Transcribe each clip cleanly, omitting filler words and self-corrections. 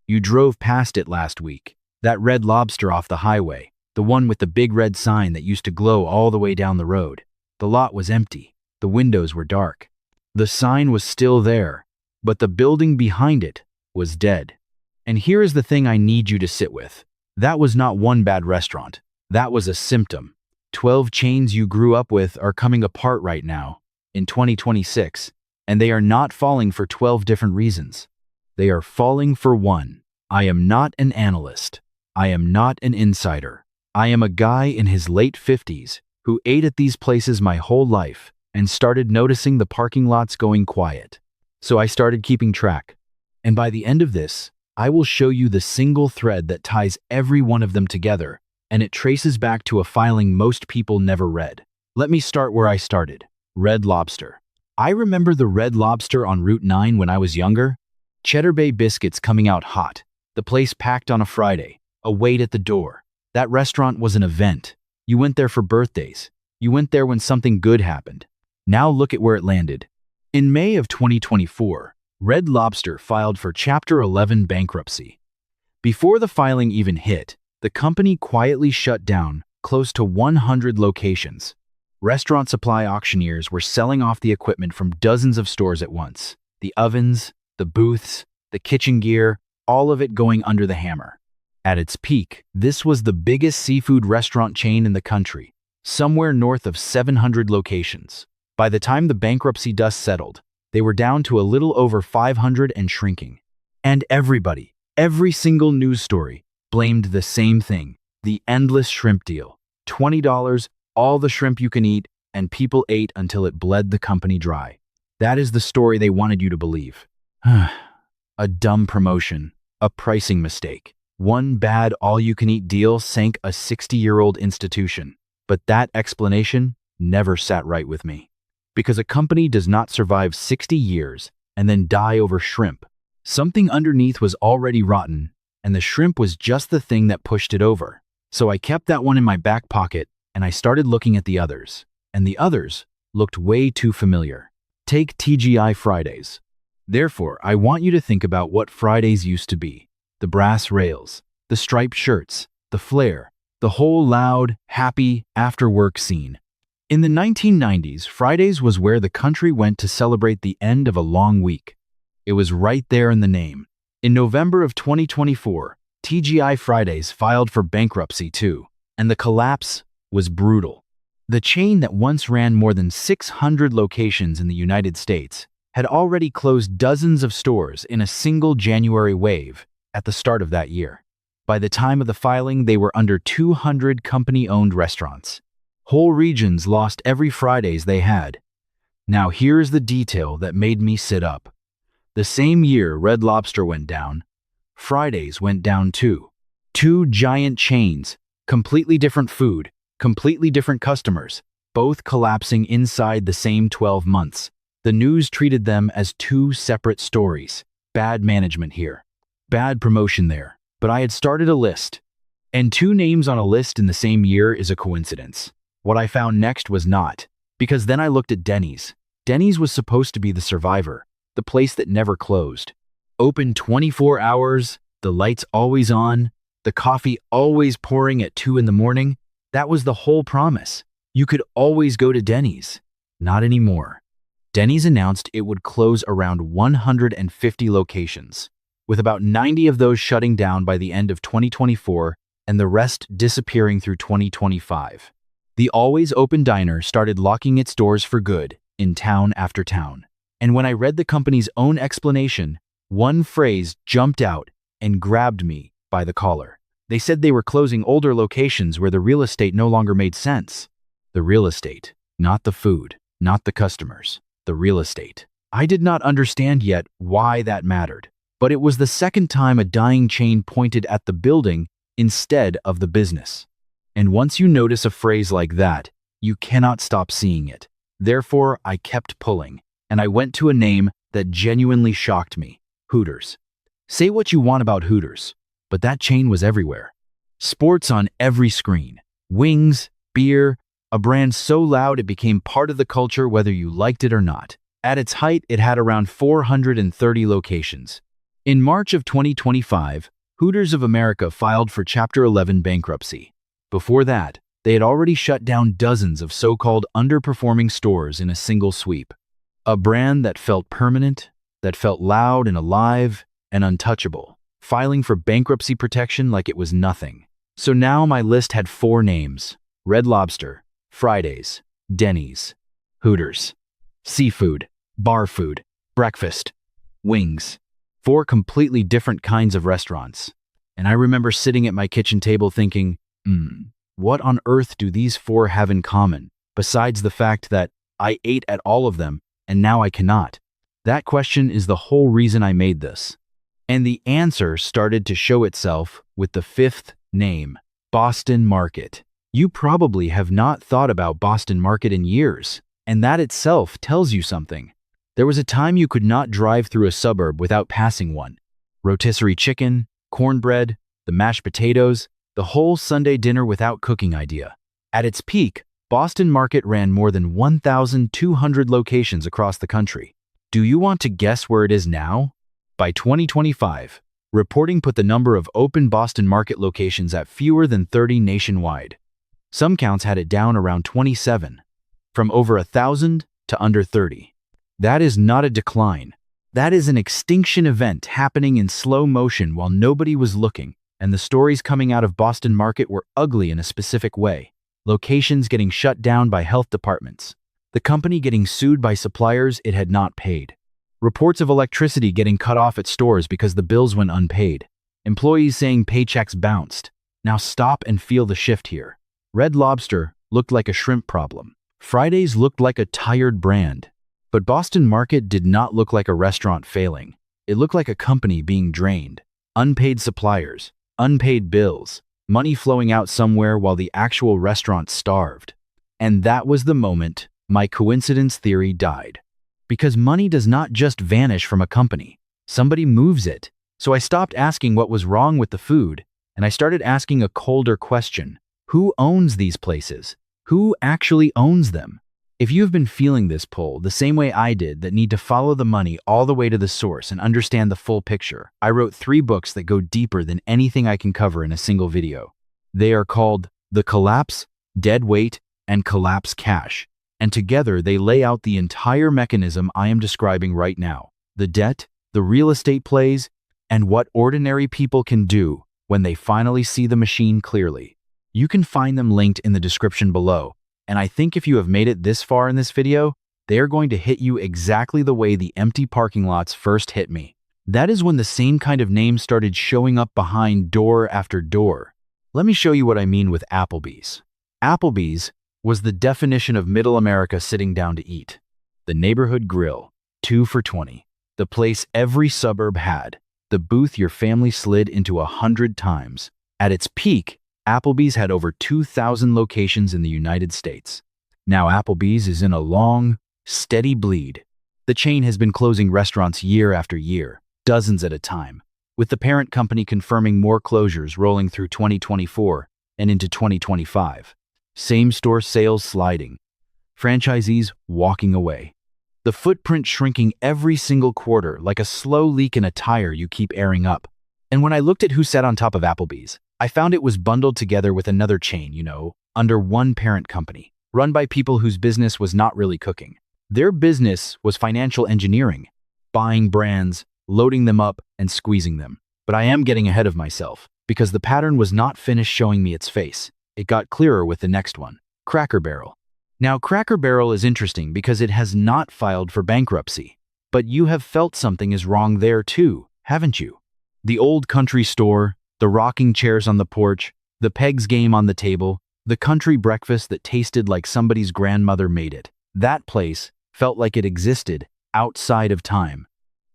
You drove past it last week. That Red Lobster off the highway, the one with the big red sign that used to glow all the way down the road. The lot was empty. The windows were dark. The sign was still there, but the building behind it was dead. And here is the thing I need you to sit with. That was not one bad restaurant. That was a symptom. 12 chains you grew up with are coming apart right now, in 2026, and they are not falling for 12 different reasons. They are falling for one. I am not an analyst. I am not an insider. I am a guy in his late 50s who ate at these places my whole life and started noticing the parking lots going quiet. So I started keeping track. And by the end of this, I will show you the single thread that ties every one of them together, and it traces back to a filing most people never read. Let me start where I started. Red Lobster. I remember the Red Lobster on Route 9 when I was younger. Cheddar Bay biscuits coming out hot. The place packed on a Friday. A wait at the door. That restaurant was an event. You went there for birthdays. You went there when something good happened. Now look at where it landed. In May of 2024, Red Lobster filed for Chapter 11 bankruptcy. Before the filing even hit, the company quietly shut down close to 100 locations. Restaurant supply auctioneers were selling off the equipment from dozens of stores at once. The ovens, the booths, the kitchen gear, all of it going under the hammer. At its peak, this was the biggest seafood restaurant chain in the country, somewhere north of 700 locations. By the time the bankruptcy dust settled, they were down to a little over 500 and shrinking. And everybody, every single news story, blamed the same thing, the endless shrimp deal. $20, all the shrimp you can eat, and people ate until it bled the company dry. That is the story they wanted you to believe. A dumb promotion, a pricing mistake. One bad all-you-can-eat deal sank a 60-year-old institution. But that explanation never sat right with me. Because a company does not survive 60 years and then die over shrimp. Something underneath was already rotten, and the shrimp was just the thing that pushed it over. So I kept that one in my back pocket, and I started looking at the others. And the others looked way too familiar. Take TGI Fridays. Therefore, I want you to think about what Fridays used to be. The brass rails, the striped shirts, the flair, the whole loud, happy, after-work scene. In the 1990s, Fridays was where the country went to celebrate the end of a long week. It was right there in the name. In November of 2024, TGI Fridays filed for bankruptcy too, and the collapse was brutal. The chain that once ran more than 600 locations in the United States had already closed dozens of stores in a single January wave at the start of that year. By the time of the filing, they were under 200 company-owned restaurants. Whole regions lost every Fridays they had. Now here's the detail that made me sit up. The same year Red Lobster went down, Fridays went down too. Two giant chains, completely different food, completely different customers, both collapsing inside the same 12 months. The news treated them as two separate stories. Bad management here, bad promotion there. But I had started a list. And two names on a list in the same year is a coincidence. What I found next was not, because then I looked at Denny's. Denny's was supposed to be the survivor, the place that never closed. Open 24 hours, the lights always on, the coffee always pouring at 2 in the morning. That was the whole promise. You could always go to Denny's. Not anymore. Denny's announced it would close around 150 locations, with about 90 of those shutting down by the end of 2024 and the rest disappearing through 2025. The always open diner started locking its doors for good in town after town. And when I read the company's own explanation, one phrase jumped out and grabbed me by the collar. They said they were closing older locations where the real estate no longer made sense. The real estate, not the food, not the customers, the real estate. I did not understand yet why that mattered, but it was the second time a dying chain pointed at the building instead of the business. And once you notice a phrase like that, you cannot stop seeing it. Therefore, I kept pulling, and I went to a name that genuinely shocked me. Hooters. Say what you want about Hooters, but that chain was everywhere. Sports on every screen. Wings, beer, a brand so loud it became part of the culture whether you liked it or not. At its height, it had around 430 locations. In March of 2025, Hooters of America filed for Chapter 11 bankruptcy. Before that, they had already shut down dozens of so-called underperforming stores in a single sweep. A brand that felt permanent, that felt loud and alive and untouchable, filing for bankruptcy protection like it was nothing. So now my list had 4 names: Red Lobster, Fridays, Denny's, Hooters. Seafood, bar food, breakfast, wings. 4 completely different kinds of restaurants. And I remember sitting at my kitchen table thinking, what on earth do these 4 have in common, besides the fact that I ate at all of them and now I cannot? That question is the whole reason I made this. And the answer started to show itself with the 5th name, Boston Market. You probably have not thought about Boston Market in years, and that itself tells you something. There was a time you could not drive through a suburb without passing one. Rotisserie chicken, cornbread, the mashed potatoes, the whole Sunday dinner without cooking idea. At its peak, Boston Market ran more than 1,200 locations across the country. Do you want to guess where it is now? By 2025, reporting put the number of open Boston Market locations at fewer than 30 nationwide. Some counts had it down around 27, from over 1,000 to under 30. That is not a decline. That is an extinction event happening in slow motion while nobody was looking, and the stories coming out of Boston Market were ugly in a specific way. Locations getting shut down by health departments. The company getting sued by suppliers it had not paid. Reports of electricity getting cut off at stores because the bills went unpaid. Employees saying paychecks bounced. Now stop and feel the shift here. Red Lobster looked like a shrimp problem. Fridays looked like a tired brand. But Boston Market did not look like a restaurant failing. It looked like a company being drained. Unpaid suppliers, unpaid bills, money flowing out somewhere while the actual restaurant starved. And that was the moment my coincidence theory died. Because money does not just vanish from a company. Somebody moves it. So I stopped asking what was wrong with the food, and I started asking a colder question. Who owns these places? Who actually owns them? If you have been feeling this pull the same way I did, that need to follow the money all the way to the source and understand the full picture, I wrote 3 books that go deeper than anything I can cover in a single video. They are called The Collapse, Dead Weight, and Collapse Cash. And together they lay out the entire mechanism I am describing right now. The debt, the real estate plays, and what ordinary people can do when they finally see the machine clearly. You can find them linked in the description below. And I think if you have made it this far in this video, they are going to hit you exactly the way the empty parking lots first hit me. That is when the same kind of names started showing up behind door after door. Let me show you what I mean with Applebee's. Applebee's was the definition of middle America sitting down to eat. The neighborhood grill, 2 for $20. The place every suburb had. The booth your family slid into 100 times. At its peak, Applebee's had over 2,000 locations in the United States. Now Applebee's is in a long, steady bleed. The chain has been closing restaurants year after year, dozens at a time, with the parent company confirming more closures rolling through 2024 and into 2025. Same-store sales sliding. Franchisees walking away. The footprint shrinking every single quarter like a slow leak in a tire you keep airing up. And when I looked at who sat on top of Applebee's, I found it was bundled together with another chain, under one parent company, run by people whose business was not really cooking. Their business was financial engineering, buying brands, loading them up, and squeezing them. But I am getting ahead of myself, because the pattern was not finished showing me its face. It got clearer with the next one, Cracker Barrel. Now, Cracker Barrel is interesting because it has not filed for bankruptcy. But you have felt something is wrong there too, haven't you? The old country store, the rocking chairs on the porch, the pegs game on the table, the country breakfast that tasted like somebody's grandmother made it. That place felt like it existed outside of time.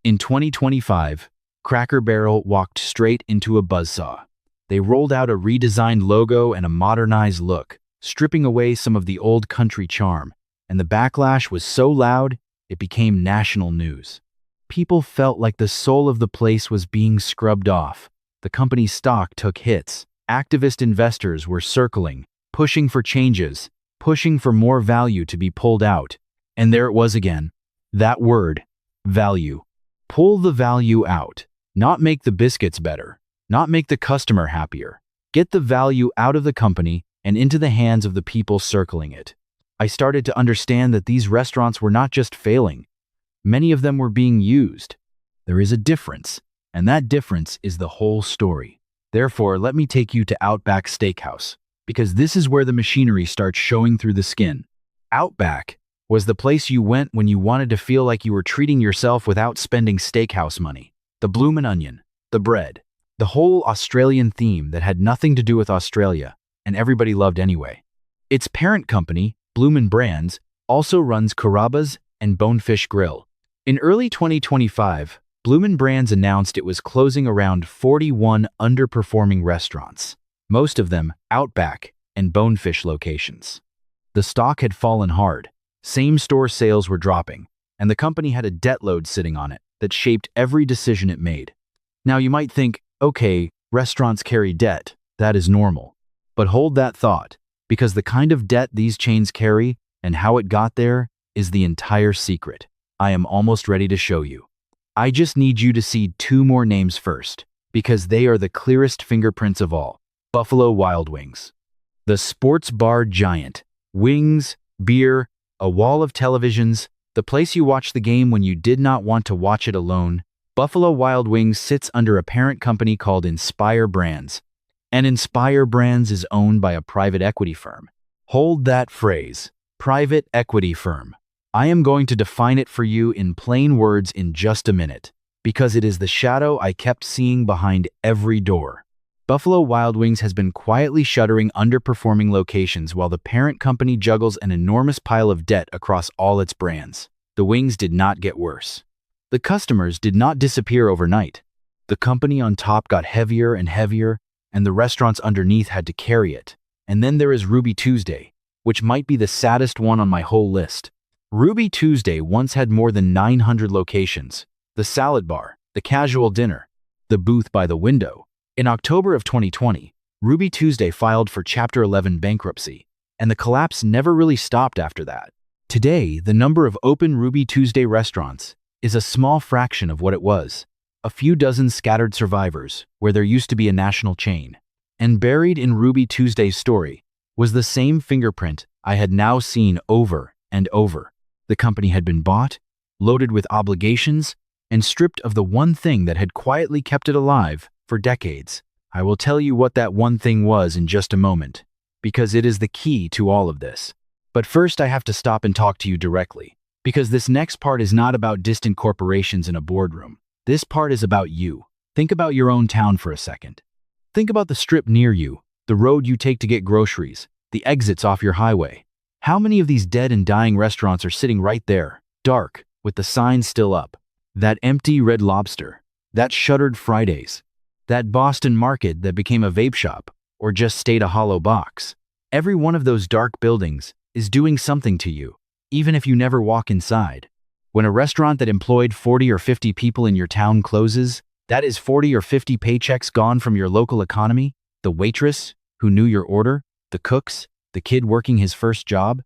In 2025, Cracker Barrel walked straight into a buzzsaw. They rolled out a redesigned logo and a modernized look, stripping away some of the old country charm, and the backlash was so loud, it became national news. People felt like the soul of the place was being scrubbed off. The company's stock took hits. Activist investors were circling, pushing for changes, pushing for more value to be pulled out. And there it was again. That word, value. Pull the value out. Not make the biscuits better, not make the customer happier. Get the value out of the company and into the hands of the people circling it. I started to understand that these restaurants were not just failing. Many of them were being used. There is a difference, and that difference is the whole story. Therefore, let me take you to Outback Steakhouse, because this is where the machinery starts showing through the skin. Outback was the place you went when you wanted to feel like you were treating yourself without spending steakhouse money. The bloomin' onion, the bread, the whole Australian theme that had nothing to do with Australia, and everybody loved anyway. Its parent company, Bloomin' Brands, also runs Carrabba's and Bonefish Grill. In early 2025, Bloomin' Brands announced it was closing around 41 underperforming restaurants, most of them Outback and Bonefish locations. The stock had fallen hard, same-store sales were dropping, and the company had a debt load sitting on it that shaped every decision it made. Now you might think, okay, restaurants carry debt, that is normal. But hold that thought, because the kind of debt these chains carry and how it got there is the entire secret. I am almost ready to show you. I just need you to see two more names first, because they are the clearest fingerprints of all. Buffalo Wild Wings. The sports bar giant. Wings, beer, a wall of televisions, the place you watch the game when you did not want to watch it alone. Buffalo Wild Wings sits under a parent company called Inspire Brands. And Inspire Brands is owned by a private equity firm. Hold that phrase, private equity firm. I am going to define it for you in plain words in just a minute, because it is the shadow I kept seeing behind every door. Buffalo Wild Wings has been quietly shuttering underperforming locations while the parent company juggles an enormous pile of debt across all its brands. The wings did not get worse. The customers did not disappear overnight. The company on top got heavier and heavier, and the restaurants underneath had to carry it. And then there is Ruby Tuesday, which might be the saddest one on my whole list. Ruby Tuesday once had more than 900 locations. The salad bar, the casual dinner, the booth by the window. In October of 2020, Ruby Tuesday filed for Chapter 11 bankruptcy, and the collapse never really stopped after that. Today, the number of open Ruby Tuesday restaurants is a small fraction of what it was. A few dozen scattered survivors, where there used to be a national chain. And buried in Ruby Tuesday's story was the same fingerprint I had now seen over and over. The company had been bought, loaded with obligations, and stripped of the one thing that had quietly kept it alive for decades. I will tell you what that one thing was in just a moment, because it is the key to all of this. But first I have to stop and talk to you directly, because this next part is not about distant corporations in a boardroom. This part is about you. Think about your own town for a second. Think about the strip near you, the road you take to get groceries, the exits off your highway. How many of these dead and dying restaurants are sitting right there, dark, with the signs still up? That empty Red Lobster, that shuttered Fridays, that Boston Market that became a vape shop, or just stayed a hollow box. Every one of those dark buildings is doing something to you, even if you never walk inside. When a restaurant that employed 40 or 50 people in your town closes, that is 40 or 50 paychecks gone from your local economy. The waitress who knew your order, the cooks, the kid working his first job,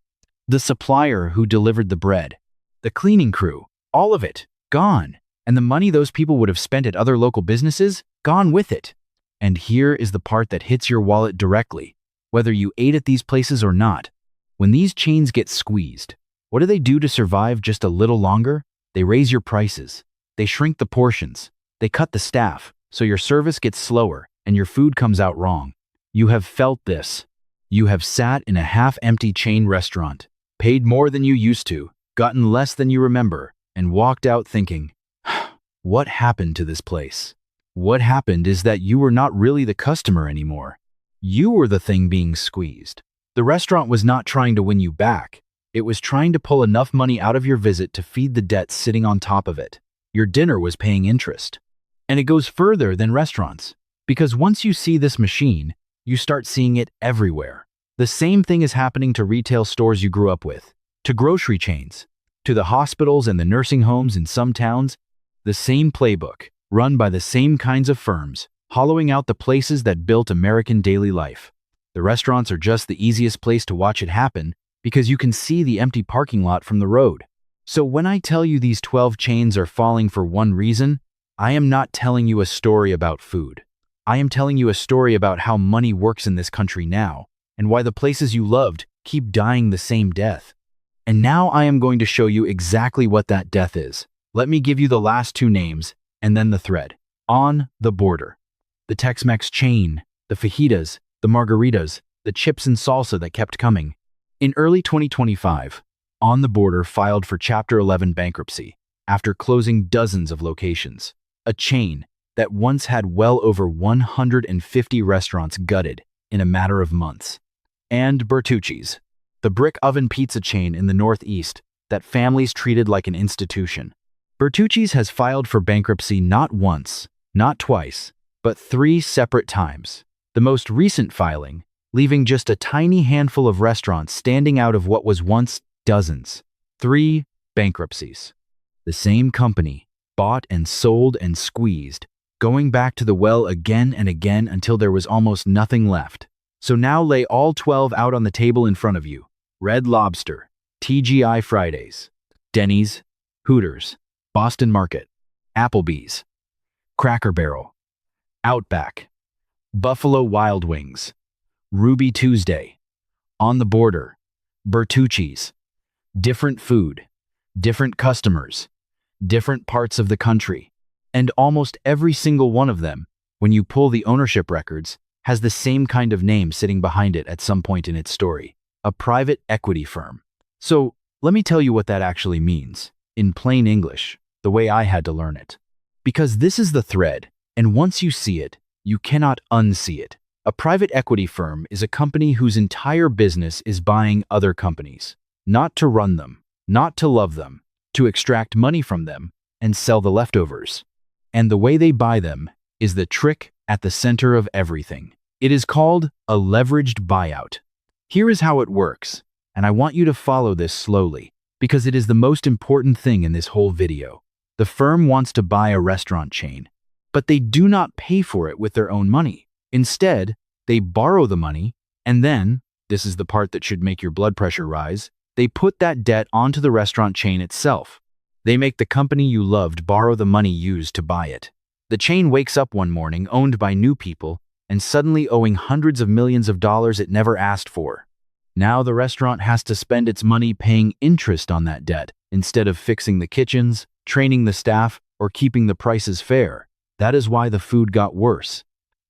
the supplier who delivered the bread, the cleaning crew, all of it, gone. And the money those people would have spent at other local businesses, gone with it. And here is the part that hits your wallet directly, whether you ate at these places or not. When these chains get squeezed, what do they do to survive just a little longer? They raise your prices. They shrink the portions. They cut the staff, so your service gets slower and your food comes out wrong. You have felt this. You have sat in a half-empty chain restaurant, paid more than you used to, gotten less than you remember, and walked out thinking, what happened to this place? What happened is that you were not really the customer anymore. You were the thing being squeezed. The restaurant was not trying to win you back. It was trying to pull enough money out of your visit to feed the debt sitting on top of it. Your dinner was paying interest. And it goes further than restaurants, because once you see this machine, you start seeing it everywhere. The same thing is happening to retail stores you grew up with, to grocery chains, to the hospitals and the nursing homes in some towns. The same playbook, run by the same kinds of firms, hollowing out the places that built American daily life. The restaurants are just the easiest place to watch it happen because you can see the empty parking lot from the road. So when I tell you these 12 chains are falling for one reason, I am not telling you a story about food. I am telling you a story about how money works in this country now, and why the places you loved keep dying the same death. And now I am going to show you exactly what that death is. Let me give you the last two names, and then the thread. On the Border. The Tex-Mex chain, the fajitas, the margaritas, the chips and salsa that kept coming. In early 2025, On the Border filed for Chapter 11 bankruptcy after closing dozens of locations. A chain that once had well over 150 restaurants gutted in a matter of months. And Bertucci's, the brick oven pizza chain in the Northeast that families treated like an institution. Bertucci's has filed for bankruptcy not once, not twice, but 3 separate times. The most recent filing, leaving just a tiny handful of restaurants standing out of what was once dozens. 3 bankruptcies. The same company, bought and sold and squeezed, going back to the well again and again until there was almost nothing left. So now lay all 12 out on the table in front of you. Red Lobster, TGI Fridays, Denny's, Hooters, Boston Market, Applebee's, Cracker Barrel, Outback, Buffalo Wild Wings, Ruby Tuesday, On the Border, Bertucci's. Different food, different customers, different parts of the country. And almost every single one of them, when you pull the ownership records, has the same kind of name sitting behind it at some point in its story. A private equity firm. So, let me tell you what that actually means, in plain English, the way I had to learn it. Because this is the thread, and once you see it, you cannot unsee it. A private equity firm is a company whose entire business is buying other companies. Not to run them, not to love them, to extract money from them and sell the leftovers. And the way they buy them is the trick at the center of everything. It is called a leveraged buyout. Here is how it works, and I want you to follow this slowly, because it is the most important thing in this whole video. The firm wants to buy a restaurant chain, but they do not pay for it with their own money. Instead, they borrow the money, and then, this is the part that should make your blood pressure rise, they put that debt onto the restaurant chain itself. They make the company you loved borrow the money used to buy it. The chain wakes up one morning owned by new people and suddenly owing hundreds of millions of dollars it never asked for. Now the restaurant has to spend its money paying interest on that debt instead of fixing the kitchens, training the staff, or keeping the prices fair. That is why the food got worse.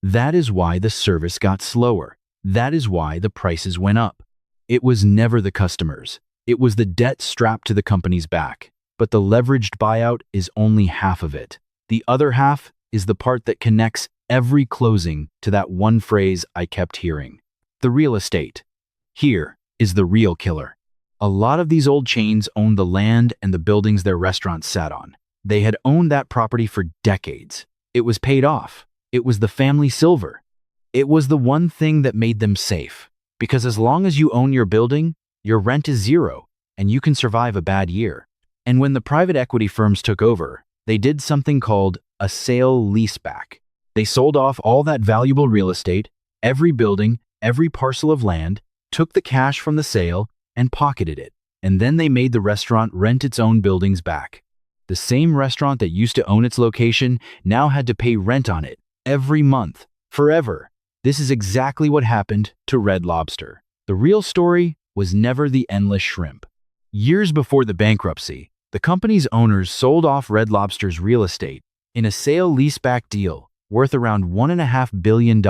That is why the service got slower. That is why the prices went up. It was never the customers. It was the debt strapped to the company's back. But the leveraged buyout is only half of it. The other half is the part that connects every closing to that one phrase I kept hearing. The real estate. Here is the real killer. A lot of these old chains owned the land and the buildings their restaurants sat on. They had owned that property for decades. It was paid off. It was the family silver. It was the one thing that made them safe. Because as long as you own your building, your rent is zero, and you can survive a bad year. And when the private equity firms took over, they did something called a sale-leaseback. They sold off all that valuable real estate, every building, every parcel of land, took the cash from the sale, and pocketed it. And then they made the restaurant rent its own buildings back. The same restaurant that used to own its location now had to pay rent on it every month, forever. This is exactly what happened to Red Lobster. The real story was never the endless shrimp. Years before the bankruptcy, the company's owners sold off Red Lobster's real estate in a sale-leaseback deal worth around $1.5 billion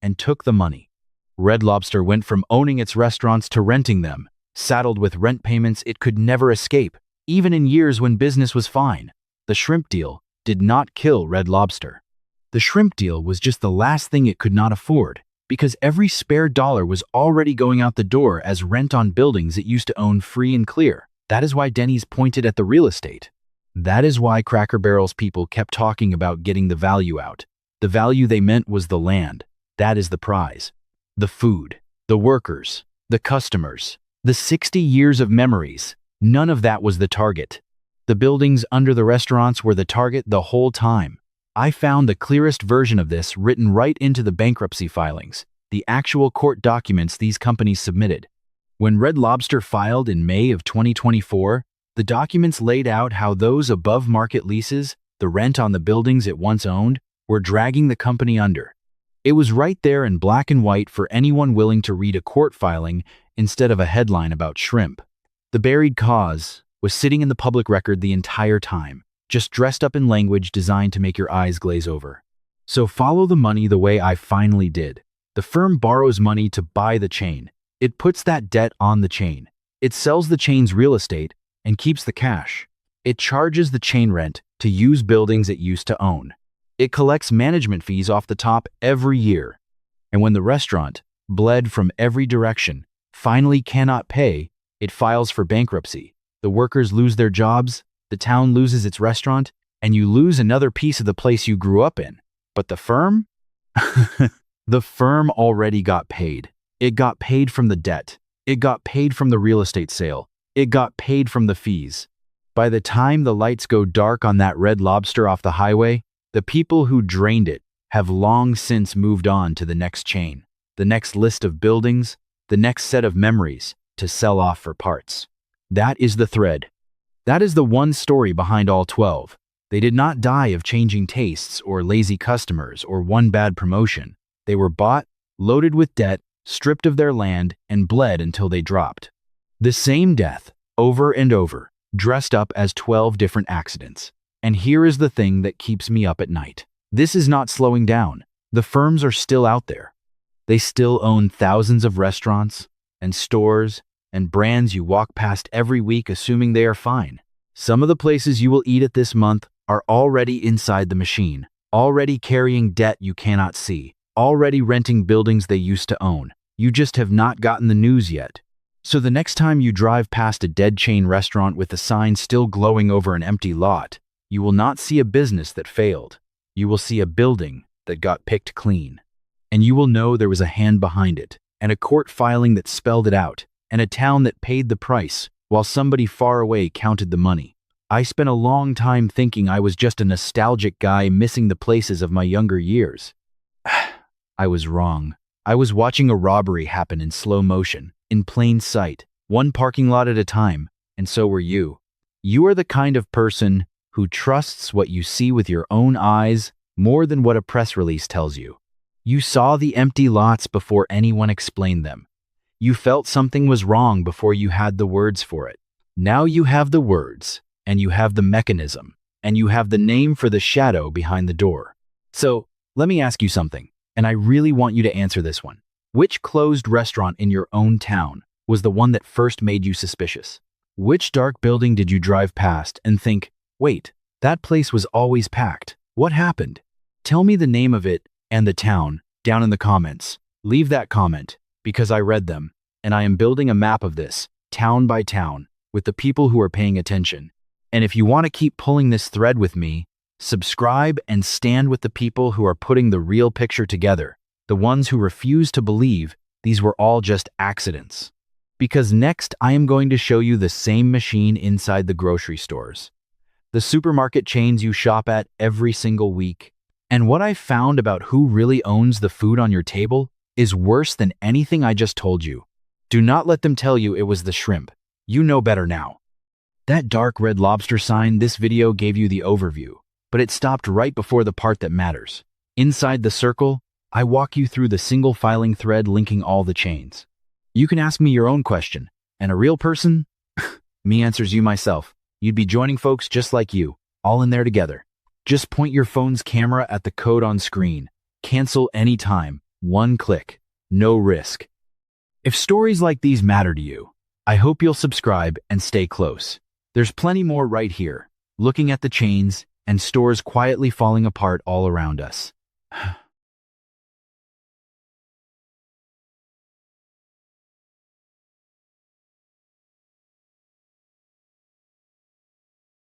and took the money. Red Lobster went from owning its restaurants to renting them, saddled with rent payments it could never escape, even in years when business was fine. The shrimp deal did not kill Red Lobster. The shrimp deal was just the last thing it could not afford, because every spare dollar was already going out the door as rent on buildings it used to own free and clear. That is why Denny's pointed at the real estate. That is why Cracker Barrel's people kept talking about getting the value out. The value they meant was the land. That is the prize. The food, the workers, the customers, the 60 years of memories. None of that was the target. The buildings under the restaurants were the target the whole time. I found the clearest version of this written right into the bankruptcy filings, the actual court documents these companies submitted. When Red Lobster filed in May of 2024, the documents laid out how those above-market leases, the rent on the buildings it once owned, were dragging the company under. It was right there in black and white for anyone willing to read a court filing instead of a headline about shrimp. The buried cause was sitting in the public record the entire time, just dressed up in language designed to make your eyes glaze over. So follow the money the way I finally did. The firm borrows money to buy the chain. It puts that debt on the chain. It sells the chain's real estate and keeps the cash. It charges the chain rent to use buildings it used to own. It collects management fees off the top every year. And when the restaurant, bled from every direction, finally cannot pay, it files for bankruptcy. The workers lose their jobs, the town loses its restaurant, and you lose another piece of the place you grew up in. But the firm? The firm already got paid. It got paid from the debt. It got paid from the real estate sale. It got paid from the fees. By the time the lights go dark on that Red Lobster off the highway, the people who drained it have long since moved on to the next chain, the next list of buildings, the next set of memories to sell off for parts. That is the thread. That is the one story behind all 12. They did not die of changing tastes or lazy customers or one bad promotion. They were bought, loaded with debt, stripped of their land, and bled until they dropped. The same death, over and over, dressed up as 12 different accidents. And here is the thing that keeps me up at night. This is not slowing down. The firms are still out there. They still own thousands of restaurants and stores and brands you walk past every week assuming they are fine. Some of the places you will eat at this month are already inside the machine, already carrying debt you cannot see, already renting buildings they used to own. You just have not gotten the news yet. So the next time you drive past a dead chain restaurant with the sign still glowing over an empty lot, you will not see a business that failed. You will see a building that got picked clean. And you will know there was a hand behind it, and a court filing that spelled it out, and a town that paid the price while somebody far away counted the money. I spent a long time thinking I was just a nostalgic guy missing the places of my younger years. I was wrong. I was watching a robbery happen in slow motion, in plain sight, one parking lot at a time, and so were you. You are the kind of person who trusts what you see with your own eyes more than what a press release tells you. You saw the empty lots before anyone explained them. You felt something was wrong before you had the words for it. Now you have the words, and you have the mechanism, and you have the name for the shadow behind the door. So, let me ask you something, and I really want you to answer this one. Which closed restaurant in your own town was the one that first made you suspicious? Which dark building did you drive past and think, wait, that place was always packed. What happened? Tell me the name of it and the town down in the comments. Leave that comment, because I read them, and I am building a map of this, town by town, with the people who are paying attention. And if you want to keep pulling this thread with me, subscribe and stand with the people who are putting the real picture together, the ones who refuse to believe these were all just accidents. Because next I am going to show you the same machine inside the grocery stores, the supermarket chains you shop at every single week. And what I found about who really owns the food on your table is worse than anything I just told you. Do not let them tell you it was the shrimp. You know better now. That dark Red Lobster sign, this video gave you the overview, but it stopped right before the part that matters. Inside the circle, I walk you through the single filing thread linking all the chains. You can ask me your own question, and a real person? Me answers you myself. You'd be joining folks just like you, all in there together. Just point your phone's camera at the code on screen. Cancel anytime. One click. No risk. If stories like these matter to you, I hope you'll subscribe and stay close. There's plenty more right here, looking at the chains and stores quietly falling apart all around us.